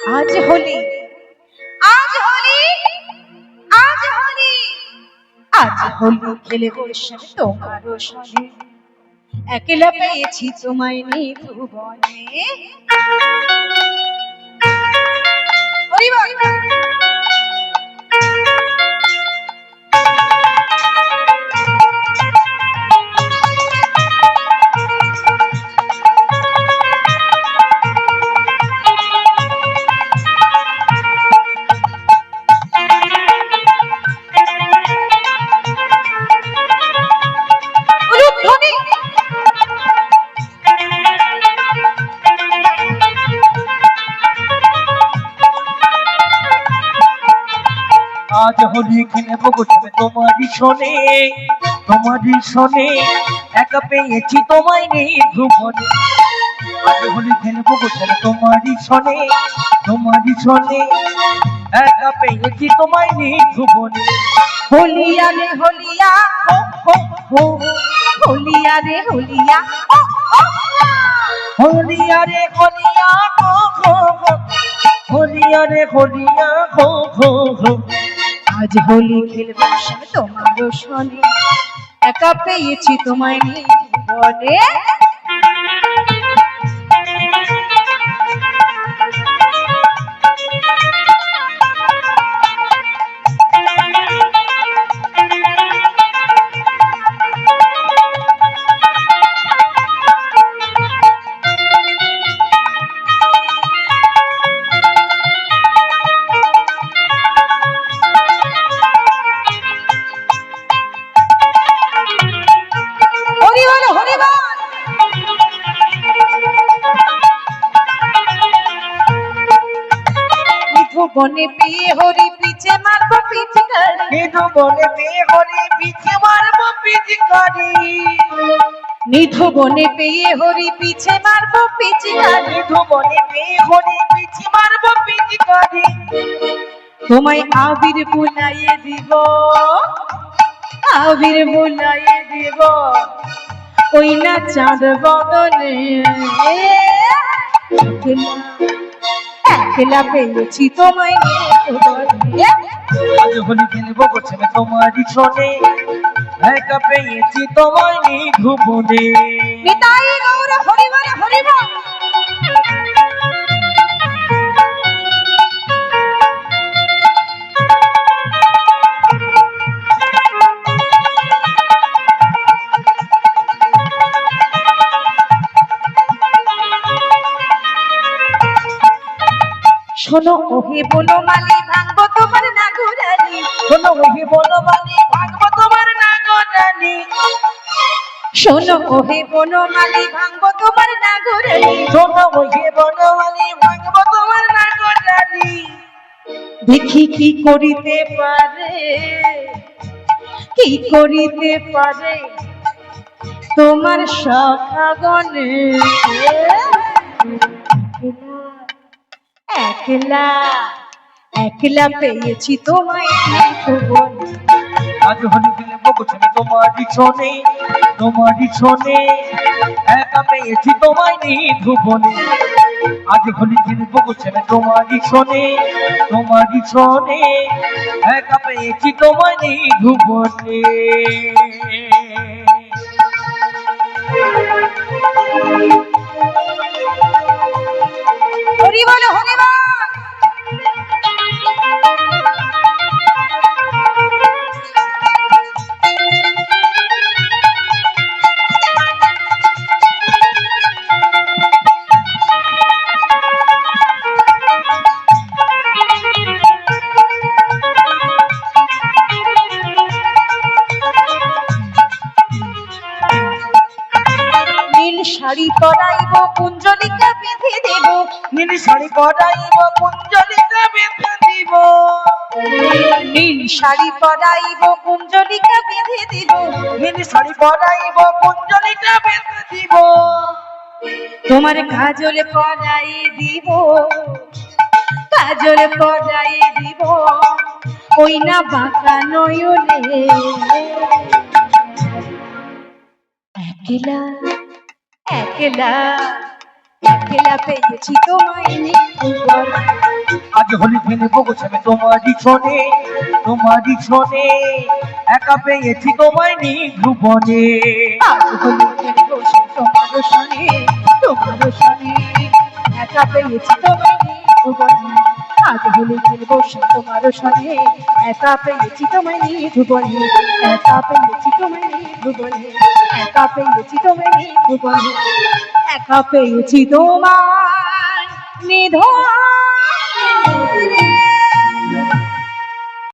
आज होली आज होली आज होली आज होली खेले বসে তোমারও সনে একলা পেয়েছি তোমায় নিভুবনে হরি বল आज होली खेलबो गोठे तुम्हारी शोने एका पेয়েছি তোমায় নেই ভুবনে आज होली खेलबो गोठे तुम्हारी शोने एका पेয়েছি তোমায় নেই ভুবনে होलिया रे होलिया हो हो हो होलिया रे होलिया हो हो होलिया रे होलिया हो हो हो होलिया रे होलिया हो हो हो आज होली खेलबো তোমারও সনে একা পেয়েছি তোমায় নিভুবনে বনে পেয়ে হরি পিছে মারবো পিচকারি নিধু বনে পেয়ে হরি পিছে মারবো পিচকারি নিধু বনে পেয়ে হরি পিছে মারবো পিচকারি নিধু বনে পেয়ে হরি পিছে মারবো পিচকারি তোমায় আবির বুলাইয়ে দিব আবির বুলাইয়ে দিব ওই না চাঁদ বদনে একলা পেয়েছি তোমায় নিভুবনে आज होली खेलबो गोठे तुम्हारी शोने एका पेয়েছি তোমায় নেই ভুবনে নিতাই গৌর হরি বল হরি বল শোনো ওহে বনমালী ভাঙবো তোমার নাগরানি শোনো ওহে বনমালী ভাঙবো তোমার নাগরানি শোনো ওহে বনমালী ভাঙবো তোমার নাগরানি শোনো ওহে বনমালী ভাঙবো তোমার নাগরানি দেখি কি করিতে পারে তোমার সখাগণে একলা একলা পেয়েছি তোমায় নিভুবনে आज होली खेलबो गोठे तुम्हारी शोने एका पेয়েছি তোমায় নেই ভুবনে आज होली खेलबो गोठे तुम्हारी शोने एका पेয়েছি তোমায় নেই ভুবনে হরি বল হরি বল নীল শাড়ি পরাইব কুঞ্জলিকা বেঁধে দেব নীল শাড়ি পরাইব কুঞ্জলিকা বেঁধে দিব নীল শাড়ি পরাইব কুঞ্জলিকা বেঁধে দেব নীল শাড়ি পরাইব কুঞ্জলিকা বেঁধে দিব তোমার কাজল পরাই দিব ওই না বাঁকা নয়নে একলা একলা একলা পেয়েছি তোমায় নিভুবনে আজকে হোলি খেলবো গোছাবে তোমারই ছনে, তোমারই ছনে, একা পেয়েছি তোমায় নিভুবনে। আজ হোলি খেলবো তোমার সনে, তোমার সনে, একা পেয়েছি তোমায় নিভুবনে। আজ হোলি খেলবো তোমার সনে, একা পেয়েছি তোমায় নিভুবনে, একা পেয়েছি তোমায় নিভুবনে, একা পেয়েছি তোমায় নিভুবনে, একা পেয়েছি তোমায় নিধনে।